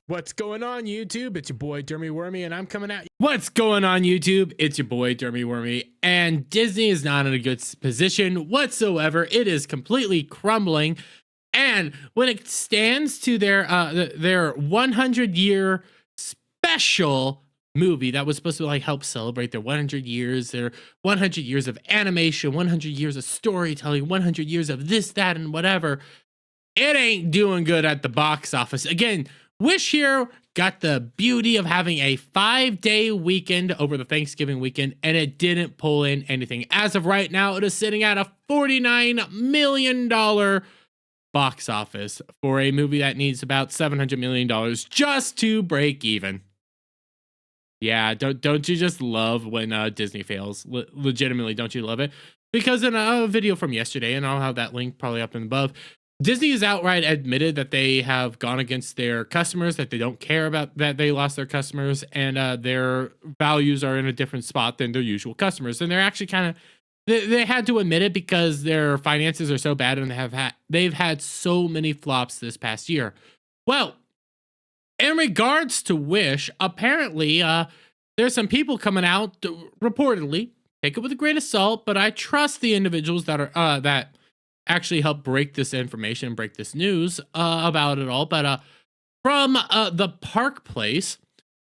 What's going on, YouTube? It's your boy Dermy Wormy, and I'm coming at you. What's going on, YouTube? It's your boy Dermy Wormy, and Disney is not in a good position whatsoever. It is completely crumbling, and when it stands to their 100-year special movie that was supposed to like help celebrate their 100 years, their 100 years of animation, 100 years of storytelling, 100 years of this, that, and whatever, it ain't doing good at the box office. Again, Wish here got the beauty of having a 5-day weekend over the Thanksgiving weekend, and it didn't pull in anything. As of right now, it is sitting at a $49 million box office for a movie that needs about $700 million just to break even. Yeah, don't you just love when Disney fails? Legitimately, don't you love it? Because in a video from yesterday, and I'll have that link probably up and above, Disney has outright admitted that they have gone against their customers, that they don't care about that they lost their customers, and their values are in a different spot than their usual customers. And they're actually kind of, they had to admit it because their finances are so bad, and they've had so many flops this past year. Well, in regards to Wish, apparently there's some people coming out reportedly, take it with a grain of salt, but I trust the individuals that are that actually help break this information, break this news about it all. But from the Park Place,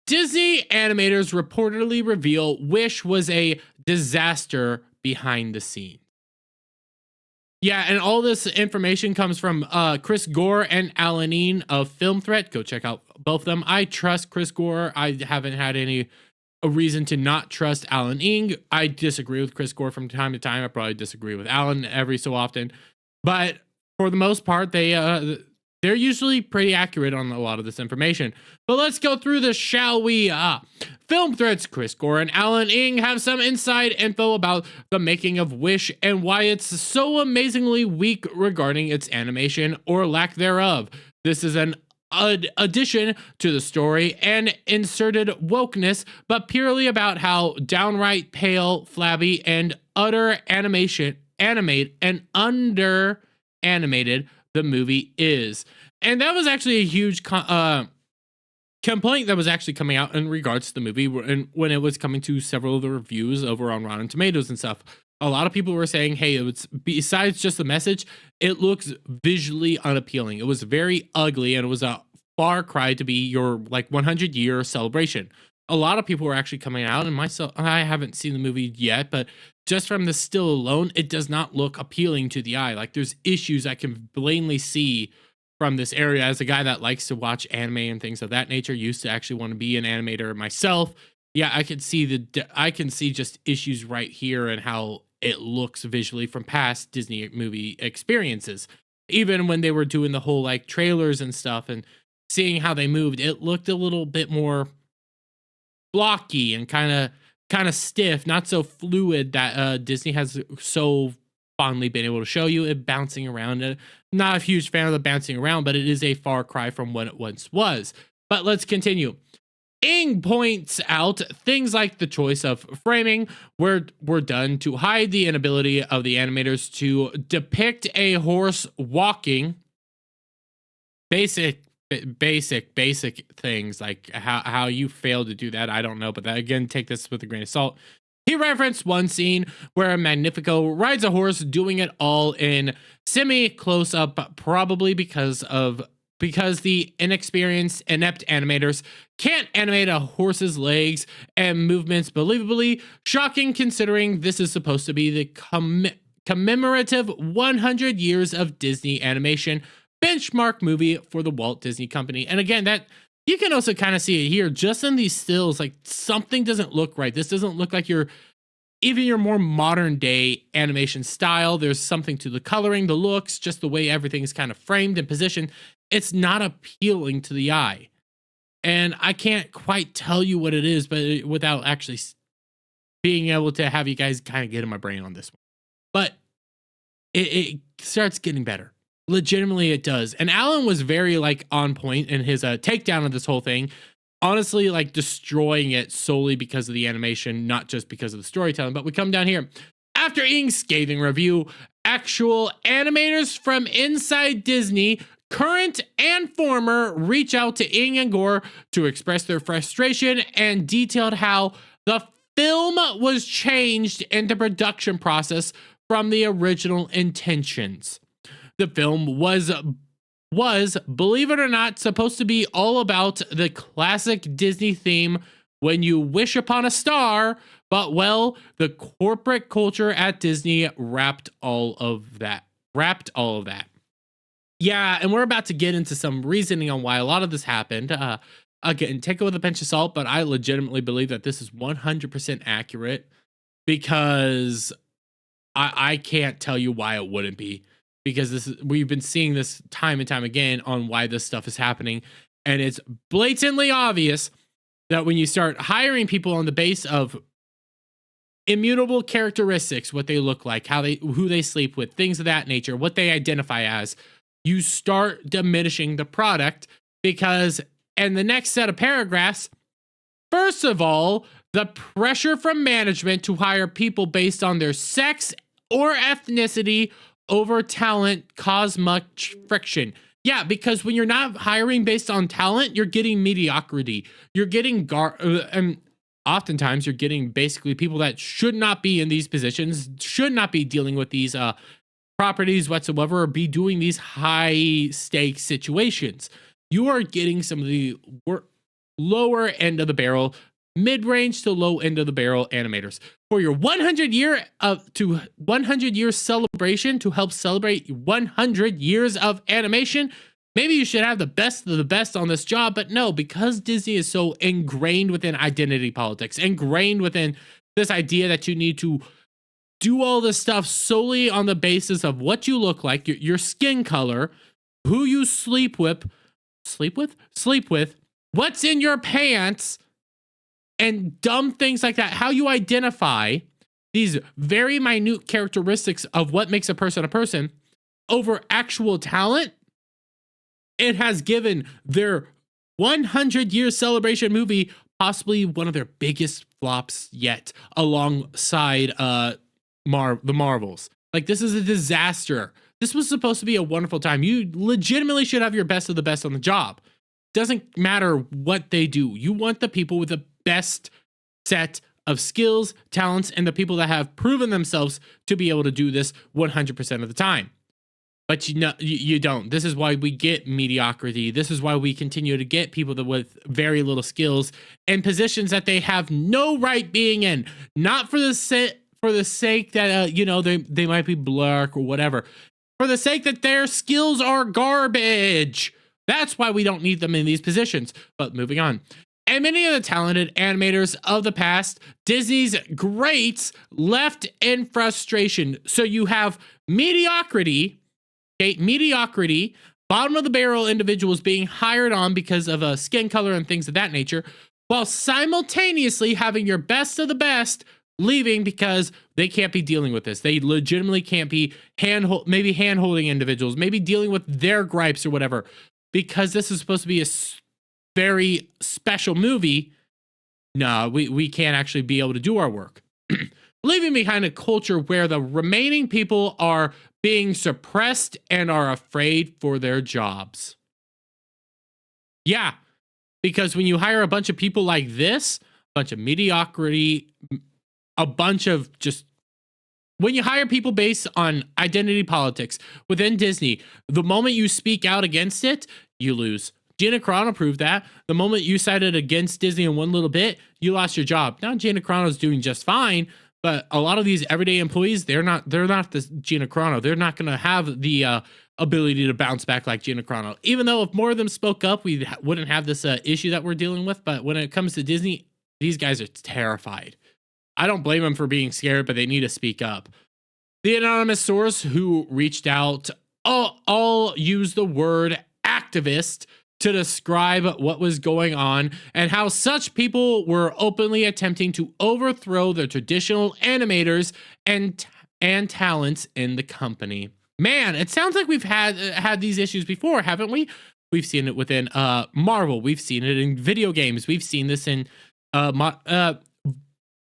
Disney animators reportedly reveal Wish was a disaster behind the scenes. Yeah, and all this information comes from Chris Gore and Alan Eng of Film Threat. Go check out both of them. I trust Chris Gore. I haven't had a reason to not trust Alan Eng. I disagree with Chris Gore from time to time. I probably disagree with Alan every so often, but for the most part, they're usually pretty accurate on a lot of this information. But let's go through this, shall we? Film Threats, Chris Gore and Alan Eng have some inside info about the making of Wish and why it's so amazingly weak regarding its animation or lack thereof. This is an addition to the story and inserted wokeness, but purely about how downright pale, flabby, and under animated the movie is. And that was actually a huge complaint that was actually coming out in regards to the movie when it was coming to several of the reviews over on Rotten Tomatoes and stuff. A lot of people were saying, hey, it's besides just the message, it looks visually unappealing. It was very ugly, and it was a far cry to be your like 100-year celebration. A lot of people were actually coming out, and myself, I haven't seen the movie yet, but just from the still alone, it does not look appealing to the eye. Like, there's issues I can plainly see from this area. As a guy that likes to watch anime and things of that nature, used to actually want to be an animator myself. Yeah, I can see just issues right here and how it looks visually from past Disney movie experiences. Even when they were doing the whole like trailers and stuff and seeing how they moved, it looked a little bit more blocky and kind of stiff, not so fluid that Disney has so fondly been able to show you it bouncing around. Not a huge fan of the bouncing around, but it is a far cry from what it once was. But let's continue. Eng points out things like the choice of framing were done to hide the inability of the animators to depict a horse walking. Basic things like how you failed to do that, I don't know, but that, again, take this with a grain of salt. He referenced one scene where Magnifico rides a horse, doing it all in semi-close-up, probably because the inexperienced, inept animators can't animate a horse's legs and movements believably. Shocking, considering this is supposed to be the commemorative 100 years of Disney animation benchmark movie for the Walt Disney Company. And again, that you can also kind of see it here, just in these stills, like something doesn't look right. This doesn't look like even your more modern day animation style. There's something to the coloring, the looks, just the way everything is kind of framed and positioned. It's not appealing to the eye. And I can't quite tell you what it is, but without actually being able to have you guys kind of get in my brain on this one. But it starts getting better. Legitimately, it does. And Alan was very like on point in his takedown of this whole thing. Honestly, like destroying it solely because of the animation, not just because of the storytelling. But we come down here. After Eng's scathing review, actual animators from inside Disney current and former reach out to Ing and Gore to express their frustration and detailed how the film was changed in the production process from the original intentions. The film was, believe it or not, supposed to be all about the classic Disney theme, when you wish upon a star, but well, the corporate culture at Disney wrapped all of that. Yeah, and we're about to get into some reasoning on why a lot of this happened. Again, take it with a pinch of salt, but I legitimately believe that this is 100% accurate, because I can't tell you why it wouldn't be, because we've been seeing this time and time again on why this stuff is happening, and it's blatantly obvious that when you start hiring people on the base of immutable characteristics, what they look like, who they sleep with, things of that nature, what they identify as, you start diminishing the product, because in the next set of paragraphs, first of all, the pressure from management to hire people based on their sex or ethnicity over talent cause much friction. Yeah, because when you're not hiring based on talent, you're getting mediocrity. You're getting and oftentimes you're getting basically people that should not be in these positions, should not be dealing with these properties whatsoever, or be doing these high stakes situations. You are getting some of the lower end of the barrel, mid-range to low end of the barrel animators for your 100 year celebration, to help celebrate 100 years of animation. Maybe you should have the best of the best on this job, but no, because Disney is so ingrained within identity politics, ingrained within this idea that you need to do all this stuff solely on the basis of what you look like, your skin color, who you sleep with, what's in your pants, and dumb things like that, how you identify these very minute characteristics of what makes a person over actual talent. It has given their 100-year celebration movie possibly one of their biggest flops yet, alongside the Marvels. Like, this is a disaster. This was supposed to be a wonderful time. You legitimately should have your best of the best on the job. Doesn't matter what they do. You want the people with the best set of skills, talents, and the people that have proven themselves to be able to do this 100% of the time. But you don't. This is why we get mediocrity. This is why we continue to get people with very little skills in positions that they have no right being in. Not for the sake that they might be black or whatever. For the sake that their skills are garbage. That's why we don't need them in these positions. But moving on. And many of the talented animators of the past, Disney's greats, left in frustration. So you have mediocrity, bottom of the barrel individuals being hired on because of skin color and things of that nature, while simultaneously having your best of the best leaving because they can't be dealing with this. They legitimately can't be hand-holding individuals, maybe dealing with their gripes or whatever, because this is supposed to be a very special movie. No, we can't actually be able to do our work. Leaving behind a culture where the remaining people are being suppressed and are afraid for their jobs. Yeah, because when you hire a bunch of people like this, a bunch of mediocrity, a bunch of just... When you hire people based on identity politics within Disney, the moment you speak out against it, you lose. Gina Carano proved that. The moment you sided against Disney in one little bit, you lost your job. Now Gina Carano's doing just fine, but a lot of these everyday employees, they're not the Gina Carano. They're not going to have the ability to bounce back like Gina Carano. Even though if more of them spoke up, we wouldn't have this issue that we're dealing with. But when it comes to Disney, these guys are terrified. I don't blame them for being scared, but they need to speak up. The anonymous source who reached out all used the word activist to describe what was going on and how such people were openly attempting to overthrow the traditional animators and talents in the company. Man, it sounds like we've had these issues before, haven't we? We've seen it within Marvel. We've seen it in video games. We've seen this in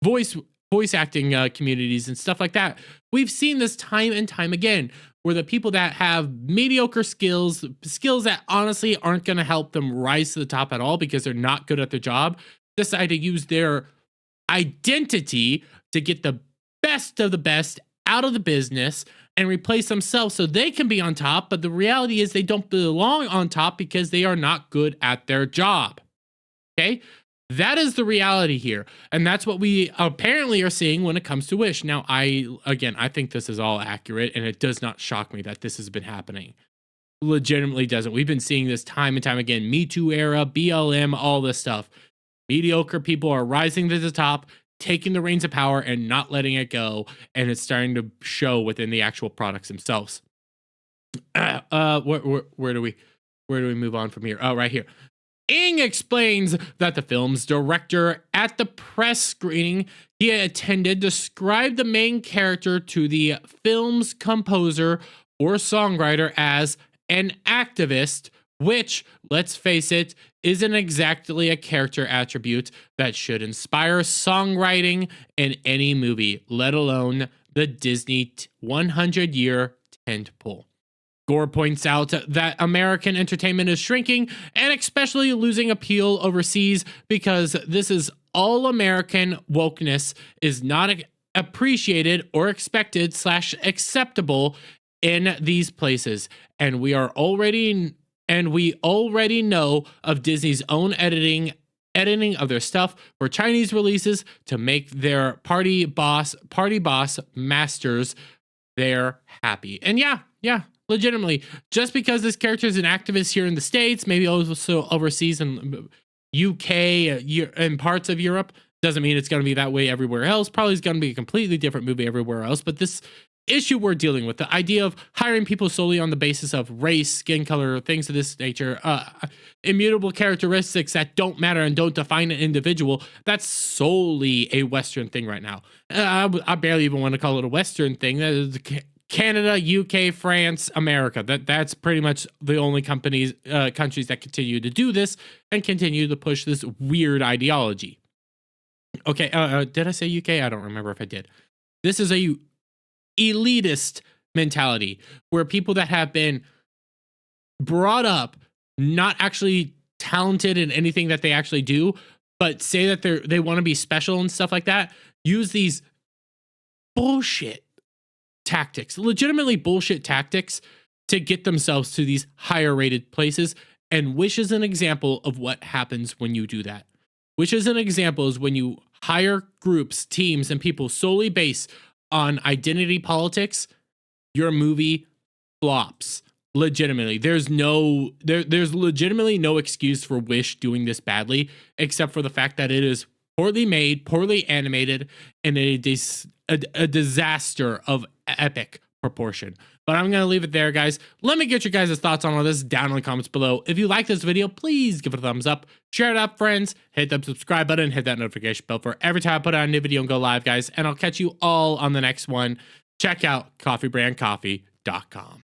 voice voice acting communities and stuff like that. We've seen this time and time again, where the people that have mediocre skills that honestly aren't going to help them rise to the top at all because they're not good at their job, decide to use their identity to get the best of the best out of the business and replace themselves so they can be on top. But the reality is they don't belong on top because they are not good at their job. Okay? That is the reality here. And that's what we apparently are seeing when it comes to Wish. Now, I think this is all accurate, and it does not shock me that this has been happening. Legitimately doesn't. We've been seeing this time and time again. Me Too era, BLM, all this stuff. Mediocre people are rising to the top, taking the reins of power and not letting it go. And it's starting to show within the actual products themselves. Where do we move on from here? Oh, right here. Ng explains that the film's director at the press screening he attended described the main character to the film's composer or songwriter as an activist, which, let's face it, isn't exactly a character attribute that should inspire songwriting in any movie, let alone the Disney 100-year tentpole. Gore points out that American entertainment is shrinking and especially losing appeal overseas because this is all American wokeness is not appreciated or expected / acceptable in these places. And we already know of Disney's own editing of their stuff for Chinese releases to make their party boss masters they're happy. And yeah, legitimately, just because this character is an activist here in the States, maybe also overseas in UK and parts of Europe, doesn't mean it's going to be that way everywhere else. Probably is going to be a completely different movie everywhere else. But this issue we're dealing with, the idea of hiring people solely on the basis of race, skin color, things of this nature, immutable characteristics that don't matter and don't define an individual, that's solely a Western thing right now. I barely even want to call it a Western thing. That is Canada, UK, France, America. That's pretty much the only countries that continue to do this and continue to push this weird ideology. Okay, did I say UK? I don't remember if I did. This is a elitist mentality where people that have been brought up not actually talented in anything that they actually do, but say that they want to be special and stuff like that, use these bullshit tactics, legitimately bullshit tactics, to get themselves to these higher rated places. And Wish is an example of what happens when you do that. Wish is an example is when you hire groups, teams, and people solely based on identity politics, your movie flops. Legitimately. There's legitimately no excuse for Wish doing this badly, except for the fact that it is poorly made, poorly animated, and a disaster of epic proportion. But I'm going to leave it there, guys. Let me get your guys' thoughts on all this down in the comments below. If you like this video, please give it a thumbs up, share it up, friends, hit that subscribe button, hit that notification bell for every time I put out a new video and go live, guys. And I'll catch you all on the next one. Check out coffeebrandcoffee.com.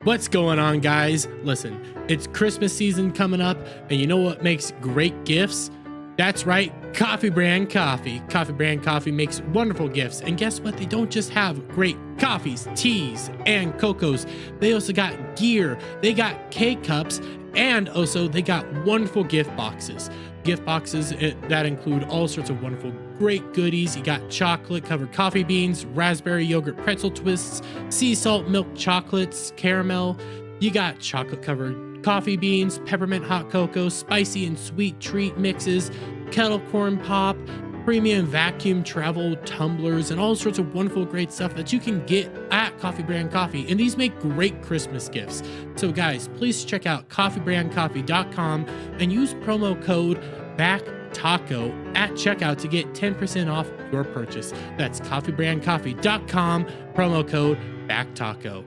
What's going on, guys? Listen, it's Christmas season coming up, and you know what makes great gifts? That's right, Coffee Brand Coffee. Coffee Brand Coffee makes wonderful gifts. And guess what? They don't just have great coffees, teas, and cocos. They also got gear. They got K-Cups. And also, they got wonderful gift boxes. Gift boxes that include all sorts of wonderful, great goodies. You got chocolate-covered coffee beans, raspberry yogurt pretzel twists, sea salt milk chocolates, caramel. You got chocolate-covered coffee beans, peppermint hot cocoa, spicy and sweet treat mixes, kettle corn pop, premium vacuum travel tumblers, and all sorts of wonderful great stuff that you can get at Coffee Brand Coffee. And these make great Christmas gifts. So guys, please check out coffeebrandcoffee.com and use promo code BACKTACO at checkout to get 10% off your purchase. That's coffeebrandcoffee.com, promo code BACKTACO.